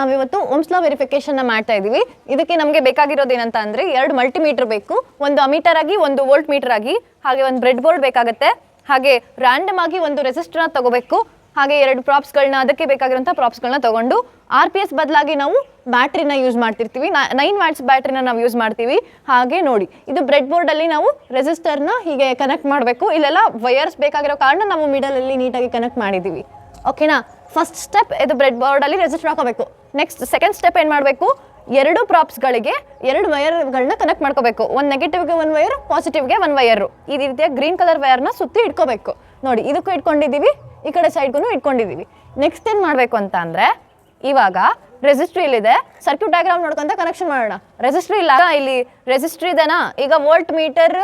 ನಾವಿವತ್ತು Ohm's law verification ಮಾಡ್ತಾ ಇದೀವಿ. ಇದಕ್ಕೆ ನಮಗೆ ಬೇಕಾಗಿರೋದು ಏನಂತ ಅಂದ್ರೆ 2 ಮಲ್ಟಿಮೀಟರ್ ಬೇಕು, ಒಂದು ಅಮೀಟರ್ ಆಗಿ ಒಂದು ವೋಲ್ಟ್ ಮೀಟರ್ ಆಗಿ, ಹಾಗೆ ಒಂದು ಬ್ರೆಡ್ ಬೋರ್ಡ್ ಬೇಕಾಗುತ್ತೆ, ಹಾಗೆ ರ್ಯಾಂಡಮ್ ಆಗಿ ಒಂದು ರೆಸಿಸ್ಟರ್ನ ತಗೋಬೇಕು, ಹಾಗೆ 2 ಪ್ರಾಪ್ಸ್ಗಳನ್ನ ಅದಕ್ಕೆ ಬೇಕಾಗಿರುವಂಥ ಪ್ರಾಪ್ಸ್ಗಳನ್ನ ತಗೊಂಡು RPS ಬದಲಾಗಿ ನಾವು ಬ್ಯಾಟ್ರಿನ ಯೂಸ್ ಮಾಡ್ತಿರ್ತೀವಿ. 9 ವ್ಯಾಟ್ಸ್ ಬ್ಯಾಟ್ರಿನ ನಾವು ಯೂಸ್ ಮಾಡ್ತೀವಿ. ಹಾಗೆ ನೋಡಿ, ಇದು ಬ್ರೆಡ್ ಬೋರ್ಡಲ್ಲಿ ನಾವು ರೆಸಿಸ್ಟರ್ನ ಹೀಗೆ ಕನೆಕ್ಟ್ ಮಾಡಬೇಕು. ಇಲ್ಲೆಲ್ಲ ವಯರ್ಸ್ ಬೇಕಾಗಿರೋ ಕಾರಣ ನಾವು ಮಿಡಲಲ್ಲಿ ನೀಟಾಗಿ ಕನೆಕ್ಟ್ ಮಾಡಿದ್ದೀವಿ. ಓಕೆನಾ? ಫಸ್ಟ್ ಸ್ಟೆಪ್ ಇದು ಬ್ರೆಡ್ ಬೋರ್ಡಲ್ಲಿ ರೆಸಿಸ್ಟರ್ ಹಾಕೋಬೇಕು. ನೆಕ್ಸ್ಟ್ ಸೆಕೆಂಡ್ ಸ್ಟೆಪ್ ಏನು ಮಾಡಬೇಕು, 2 ಪ್ರಾಪ್ಸ್ಗಳಿಗೆ 2 ವಯರ್ಗಳನ್ನ ಕನೆಕ್ಟ್ ಮಾಡ್ಕೋಬೇಕು. ಒಂದು ನೆಗೆಟಿವ್ಗೆ 1 ವಯರ್, ಪಾಸಿಟಿವ್ಗೆ 1 ವಯರು. ಈ ರೀತಿಯ ಗ್ರೀನ್ ಕಲರ್ ವಯರ್ನ ಸುತ್ತಿ ಇಟ್ಕೋಬೇಕು. ನೋಡಿ, ಇದಕ್ಕೂ ಇಟ್ಕೊಂಡಿದ್ದೀವಿ, ಈ ಕಡೆ ಸೈಡ್ಗೂ ಇಟ್ಕೊಂಡಿದ್ದೀವಿ. ನೆಕ್ಸ್ಟ್ ಏನು ಮಾಡಬೇಕು ಅಂತ ಅಂದರೆ, ಇವಾಗ ರೆಸಿಸ್ಟ್ರಿ ಇಲ್ಲಿದೆ, ಸರ್ಕ್ಯೂಟ್ ಡಯಾಗ್ರಾಮ್ ನೋಡ್ಕೊಂತ ಕನೆಕ್ಷನ್ ಮಾಡೋಣ. ರೆಸಿಸ್ಟ್ರಿ ಇಲ್ಲ, ಇಲ್ಲಿ ರೆಸಿಸ್ಟ್ರಿ ಇದೆನಾ? ಈಗ ವೋಲ್ಟ್ ಮೀಟರ್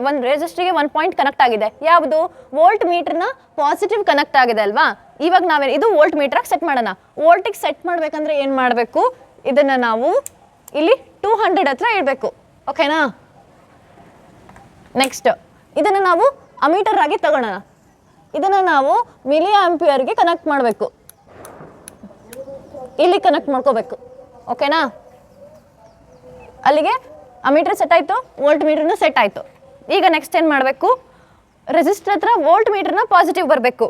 ಒಂದು ರೆಸಿಸ್ಟ್ರಿಗೆ 1 ಪಾಯಿಂಟ್ ಕನೆಕ್ಟ್ ಆಗಿದೆ. ಯಾವುದು? ವೋಲ್ಟ್ ಮೀಟರ್ನ ಪಾಸಿಟಿವ್ ಕನೆಕ್ಟ್ ಆಗಿದೆ ಅಲ್ವಾ? ಇವಾಗ ನಾವೇನು ಇದು ವೋಲ್ಟ್ ಮೀಟ್ರಾಗಿ ಸೆಟ್ ಮಾಡೋಣ. ವೋಲ್ಟಿಗೆ ಸೆಟ್ ಮಾಡಬೇಕಂದ್ರೆ ಏನು ಮಾಡಬೇಕು, ಇದನ್ನು ನಾವು ಇಲ್ಲಿ 200 ಹತ್ರ ಇಡಬೇಕು. ಓಕೆನಾ? ನೆಕ್ಸ್ಟ್ ಇದನ್ನು ನಾವು ಅಮೀಟರ್ ಆಗಿ ತಗೊಳ್ಳೋಣ. ಇದನ್ನು ನಾವು ಮಿಲಿ ಆಂಪಿಯರ್ಗೆ ಕನೆಕ್ಟ್ ಮಾಡಬೇಕು. ಇಲ್ಲಿ ಕನೆಕ್ಟ್ ಮಾಡ್ಕೋಬೇಕು. ಓಕೆನಾ? ಅಲ್ಲಿಗೆ ಅಮೀಟರ್ ಸೆಟ್ ಆಯಿತು, ವೋಲ್ಟ್ ಮೀಟರ್ನ ಸೆಟ್ ಆಯಿತು. ಈಗ ನೆಕ್ಸ್ಟ್ ಏನು ಮಾಡಬೇಕು, ರೆಸಿಸ್ಟರ್ ಹತ್ರ ವೋಲ್ಟ್ ಮೀಟರ್ನ ಪಾಸಿಟಿವ್ ಬರಬೇಕು.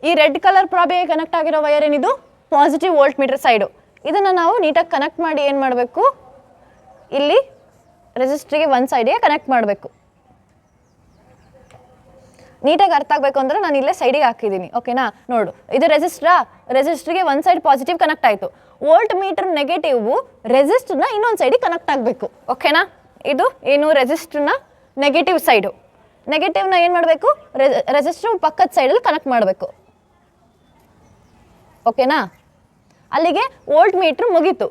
ಈ ರೆಡ್ ಕಲರ್ ಪ್ರಾಬಿಗೆ ಕನೆಕ್ಟ್ ಆಗಿರೋ ವಯರ್ ಏನಿದು? Positive volt metre side. ಇದನ್ನು ನಾವು ನೀಟಾಗಿ ಕನೆಕ್ಟ್ ಮಾಡಿ ಏನು ಮಾಡಬೇಕು, ಇಲ್ಲಿ ರೆಸಿಸ್ಟ್ರಿಗೆ 1 ಸೈಡಿಗೆ ಕನೆಕ್ಟ್ ಮಾಡಬೇಕು. ನೀಟಾಗಿ ಅರ್ಥ ಆಗಬೇಕು ಅಂದರೆ ನಾನು ಇಲ್ಲೇ ಸೈಡಿಗೆ ಹಾಕಿದ್ದೀನಿ. ಓಕೆನಾ? ನೋಡು, ಇದು ರೆಸಿಸ್ಟ್ರಿಗೆ 1 ಸೈಡ್ ಪಾಸಿಟಿವ್ ಕನೆಕ್ಟ್ ಆಯಿತು. ವೋಲ್ಟ್ ಮೀಟರ್ ನೆಗೆಟಿವ್ ರೆಸಿಸ್ಟರ್ನ ಇನ್ನೊಂದು ಸೈಡಿಗೆ ಕನೆಕ್ಟ್ ಆಗಬೇಕು. ಓಕೆನಾ? ಇದು ಏನು, ರೆಸಿಸ್ಟರ್ನ ನೆಗೆಟಿವ್ ಸೈಡು. ನೆಗೆಟಿವ್ನ ಏನು ಮಾಡಬೇಕು, ರೆಸಿಸ್ಟರ್ ಪಕ್ಕದ ಸೈಡಲ್ಲಿ ಕನೆಕ್ಟ್ ಮಾಡಬೇಕು. ಓಕೆನಾ? ಅಲ್ಲಿಗೆ ವೋಲ್ಟ್ ಮೀಟ್ರ್ ಮುಗೀತು.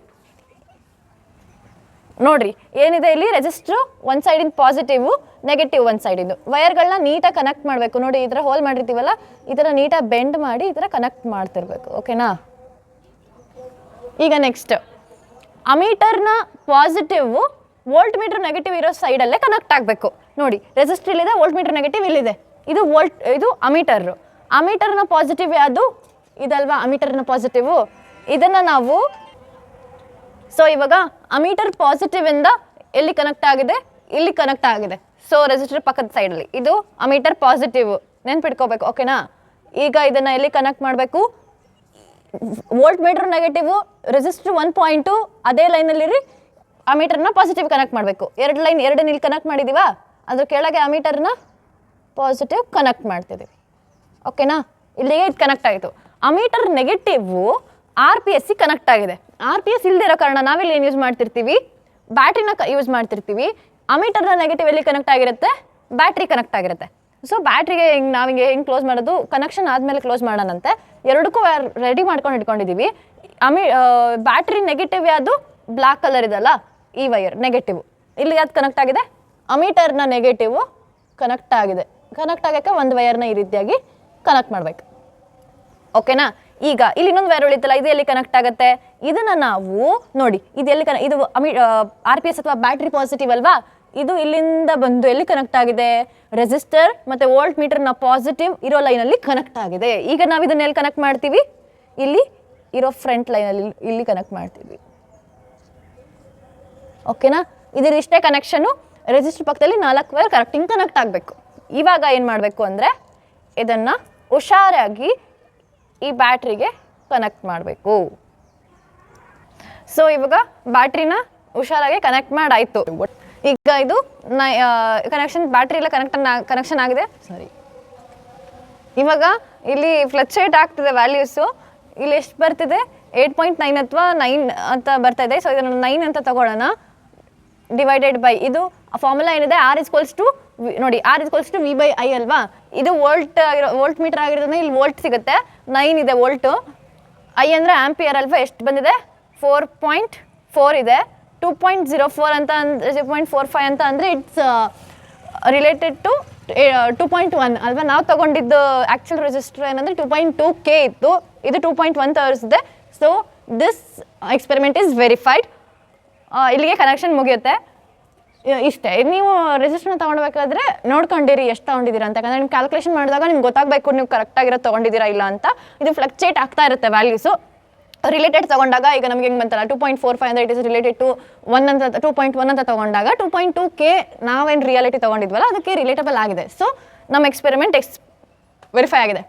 ನೋಡ್ರಿ, ಏನಿದೆ ಇಲ್ಲಿ, ರೆಸಿಸ್ಟ್ರು 1 ಸೈಡಿಂದ ಪಾಸಿಟಿವ್, ನೆಗೆಟಿವ್ 1 ಸೈಡಿಂದು. ವಯರ್ಗಳನ್ನ ನೀಟಾಗಿ ಕನೆಕ್ಟ್ ಮಾಡಬೇಕು. ನೋಡಿ, ಈ ಥರ ಹೋಲ್ ಮಾಡಿರ್ತೀವಲ್ಲ, ಈ ಥರ ನೀಟಾಗಿ ಬೆಂಡ್ ಮಾಡಿ ಈ ಥರ ಕನೆಕ್ಟ್ ಮಾಡ್ತಿರ್ಬೇಕು. ಓಕೆನಾ? ಈಗ ನೆಕ್ಸ್ಟ್ ಅಮೀಟರ್ನ ಪಾಸಿಟಿವ್ ವೋಲ್ಟ್ ಮೀಟರ್ ನೆಗೆಟಿವ್ ಇರೋ ಸೈಡಲ್ಲೇ ಕನೆಕ್ಟ್ ಆಗಬೇಕು. ನೋಡಿ, ರೆಸಿಸ್ಟರ್ ಇಲ್ಲಿದೆ, ವೋಲ್ಟ್ ಮೀಟರ್ ನೆಗೆಟಿವ್ ಇಲ್ಲಿದೆ. ಇದು ಅಮೀಟರು. ಅಮೀಟರ್ನ ಪಾಸಿಟಿವ್ ಯಾವುದು? ಇದಲ್ವಾ ಅಮೀಟರ್ನ ಪಾಸಿಟಿವ್. ಇದನ್ನು ನಾವು ಇವಾಗ ಅಮೀಟರ್ ಪಾಸಿಟಿವ್ ಇಂದ ಎಲ್ಲಿ ಕನೆಕ್ಟ್ ಆಗಿದೆ, ಇಲ್ಲಿ ಕನೆಕ್ಟ್ ಆಗಿದೆ. ರೆಸಿಸ್ಟರ್ ಪಕ್ಕದ ಸೈಡಲ್ಲಿ ಇದು ಅಮೀಟರ್ ಪಾಸಿಟಿವ್, ನೆನ್ಪಿಟ್ಕೋಬೇಕು. ಓಕೆನಾ? ಈಗ ಇದನ್ನು ಎಲ್ಲಿ ಕನೆಕ್ಟ್ ಮಾಡಬೇಕು, volt meter negative, resistor 1 point ಅದೇ ಲೈನಲ್ಲಿರಿ, ಅಮೀಟರ್ನ ಪಾಸಿಟಿವ್ ಕನೆಕ್ಟ್ ಮಾಡಬೇಕು. 2 ಲೈನ್ ಇಲ್ಲಿ ಕನೆಕ್ಟ್ ಮಾಡಿದ್ದೀವಾ, ಅದ್ರ ಕೆಳಗೆ ಅಮೀಟರ್ನ ಪಾಸಿಟಿವ್ ಕನೆಕ್ಟ್ ಮಾಡ್ತಿದ್ದೀವಿ. ಓಕೆನಾ? ಇಲ್ಲಿಗೆ ಇದು ಕನೆಕ್ಟ್ ಆಯಿತು. ಅಮೀಟರ್ ನೆಗೆಟಿವ್ RPS ಕನೆಕ್ಟ್ ಆಗಿದೆ. RPS ಇಲ್ಲದೆ ಇರೋ ಕಾರಣ ನಾವಿಲ್ಲಿ ಏನು ಯೂಸ್ ಮಾಡ್ತಿರ್ತೀವಿ, ಬ್ಯಾಟ್ರಿನ ಯೂಸ್ ಮಾಡ್ತಿರ್ತೀವಿ. ಅಮೀಟರ್ನ ನೆಗೆಟಿವ್ ಎಲ್ಲಿ ಕನೆಕ್ಟ್ ಆಗಿರುತ್ತೆ, ಬ್ಯಾಟ್ರಿ ಕನೆಕ್ಟ್ ಆಗಿರುತ್ತೆ. ಬ್ಯಾಟ್ರಿಗೆ ನಾವಿಗೆ ಹೆಂಗೆ ಕ್ಲೋಸ್ ಮಾಡೋದು, ಕನೆಕ್ಷನ್ ಆದಮೇಲೆ ಕ್ಲೋಸ್ ಮಾಡೋಣಂತೆ. 2ಕ್ಕೂ ರೆಡಿ ಮಾಡ್ಕೊಂಡು ಇಟ್ಕೊಂಡಿದ್ದೀವಿ. ಬ್ಯಾಟ್ರಿ ನೆಗೆಟಿವ್ ಯಾವುದು? ಬ್ಲ್ಯಾಕ್ ಕಲರ್ ಇದಲ್ಲ, ಈ ವಯರ್ ನೆಗೆಟಿವ್. ಇಲ್ಲಿ ಯಾವ್ದು ಕನೆಕ್ಟ್ ಆಗಿದೆ? ಅಮೀಟರ್ನ ನೆಗೆಟಿವ್ ಕನೆಕ್ಟ್ ಆಗಿದೆ. ಕನೆಕ್ಟ್ ಆಗೋಕ್ಕೆ 1 ವಯರ್ನ ಈ ರೀತಿಯಾಗಿ ಕನೆಕ್ಟ್ ಮಾಡಬೇಕು. ಓಕೆನಾ? ಈಗ ಇಲ್ಲಿ ಇನ್ನೊಂದು ವೈರ್ ಉಳಿತಲ್ಲ, ಇದು ಎಲ್ಲಿ ಕನೆಕ್ಟ್ ಆಗುತ್ತೆ? ಇದನ್ನು ನಾವು ನೋಡಿ, ಇದು ಎಲ್ಲಿ ಇದು RPS ಅಥವಾ ಬ್ಯಾಟ್ರಿ ಪಾಸಿಟಿವ್ ಅಲ್ವಾ? ಇದು ಇಲ್ಲಿಂದ ಬಂದು ಎಲ್ಲಿ ಕನೆಕ್ಟ್ ಆಗಿದೆ? ರೆಸಿಸ್ಟರ್ ಮತ್ತು ವೋಲ್ಟ್ ಮೀಟರ್ನ ಪಾಸಿಟಿವ್ ಇರೋ ಲೈನಲ್ಲಿ ಕನೆಕ್ಟ್ ಆಗಿದೆ. ಈಗ ನಾವು ಇದನ್ನ ಎಲ್ಲಿ ಕನೆಕ್ಟ್ ಮಾಡ್ತೀವಿ? ಇಲ್ಲಿ ಇರೋ ಫ್ರಂಟ್ ಲೈನಲ್ಲಿ ಇಲ್ಲಿ ಕನೆಕ್ಟ್ ಮಾಡ್ತೀವಿ. ಓಕೆನಾ? ಇದಿಷ್ಟೇ ಕನೆಕ್ಷನು. ರೆಸಿಸ್ಟರ್ ಪಕ್ಕದಲ್ಲಿ 4 ವೈರ್ ಕರೆಕ್ಟಿಂಗ್ ಕನೆಕ್ಟ್ ಆಗಬೇಕು. ಇವಾಗ ಏನು ಮಾಡಬೇಕು ಅಂದರೆ, ಇದನ್ನು ಹುಷಾರಾಗಿ ಈ ಬ್ಯಾಟ್ರಿಗೆ ಕನೆಕ್ಟ್ ಮಾಡಬೇಕು. ಇವಾಗ ಬ್ಯಾಟ್ರಿನ ಹುಷಾರಾಗಿ ಕನೆಕ್ಟ್ ಮಾಡಾಯಿತು. ಈಗ ಇದು ಕನೆಕ್ಷನ್ ಬ್ಯಾಟ್ರಿ ಎಲ್ಲ ಕನೆಕ್ಷನ್ ಆಗಿದೆ. ಇವಾಗ ಇಲ್ಲಿ ಫ್ಲಕ್ಚುಯೇಟ್ ಆಗ್ತಿದೆ ವ್ಯಾಲ್ಯೂಸು. ಇಲ್ಲಿ ಎಷ್ಟು ಬರ್ತಿದೆ? 8.9 ಅಥವಾ 9 ಅಂತ ಬರ್ತಾ ಇದೆ. ಇದನ್ನು 9 ಅಂತ ತಗೊಳ್ಳೋಣ. ಡಿವೈಡೆಡ್ ಬೈ ಇದು ಫಾರ್ಮುಲಾ ಏನಿದೆ, ನೋಡಿ R V/I ಅಲ್ವಾ? ಇದು ವೋಲ್ಟ್ ಮೀಟರ್ ಆಗಿರೋದ್ರಿಂದ ಇಲ್ಲಿ ವೋಲ್ಟ್ ಸಿಗುತ್ತೆ. 9 ಇದೆ ವೋಲ್ಟು. I ಅಂದರೆ ಆಂಪಿಯರ್ ಅಲ್ವಾ? ಎಷ್ಟು ಬಂದಿದೆ? 4.4 ಇದೆ. 2.04 ಅಂತ ಅಂದರೆ 0.45 ಅಂತ ಅಂದರೆ ಇಟ್ಸ್ ರಿಲೇಟೆಡ್ ಟು 2.1 ಅಲ್ವಾ? ನಾವು ತಗೊಂಡಿದ್ದು ಆ್ಯಕ್ಚುಲ್ ರೆಸಿಸ್ಟರ್ ಏನಂದರೆ 2.2K ಇತ್ತು, ಇದು 2.1 ತೋರಿಸಿದೆ. This experiment is verified. ಇಲ್ಲಿಗೆ ಕನೆಕ್ಷನ್ ಮುಗಿಯುತ್ತೆ. ಇಷ್ಟೇ. ನೀವು ರೆಸಿಸ್ಟರ್ನ ತೊಗೊಳ್ಬೇಕಾದ್ರೆ ನೋಡ್ಕೊಂಡಿರಿ ಎಷ್ಟು ತೊಗೊಂಡಿದ್ದೀರಾ ಅಂತ. ಯಾಕಂದರೆ ನೀವು ಕ್ಯಾಲ್ಕುಲೇಷನ್ ಮಾಡಿದಾಗ ನಿಮ್ಗೆ ಗೊತ್ತಾಗಬೇಕು ನೀವು ಕರೆಕ್ಟಾಗಿರೋದು ತೊಗೊಂಡಿದ್ದೀರಾ ಇಲ್ಲ ಅಂತ. ಇದು ಫ್ಲಕ್ಚುಯೇಟ್ ಆಗ್ತಾ ಇರುತ್ತೆ ವ್ಯಾಲ್ಯೂಸು. ರಿಲೇಟೆಡ್ ತಗೊಂಡಾಗ ಈಗ ನಮಗೆ ಹೆಂಗೆ ಬಂತಲ್ಲ 2.45 ಅಂದರೆ ಇಟ್ ಇಸ್ ರಿಲೇಟೆಡ್ ಟು 1 ಅಂತ 2.1 ಅಂತ ತಗೊಂಡಾಗ 2.2ಕ್ಕೆ ನಾವೇನು ರಿಯಾಲಿಟಿ ತೊಗೊಂಡಿದ್ವಲ್ಲ ಅದಕ್ಕೆ ರಿಲೇಟಬಲ್ ಆಗಿದೆ. ಸೊ ನಮ್ಮ ಎಕ್ಸ್ಪೆರಿಮೆಂಟ್ ವೆರಿಫೈ ಆಗಿದೆ.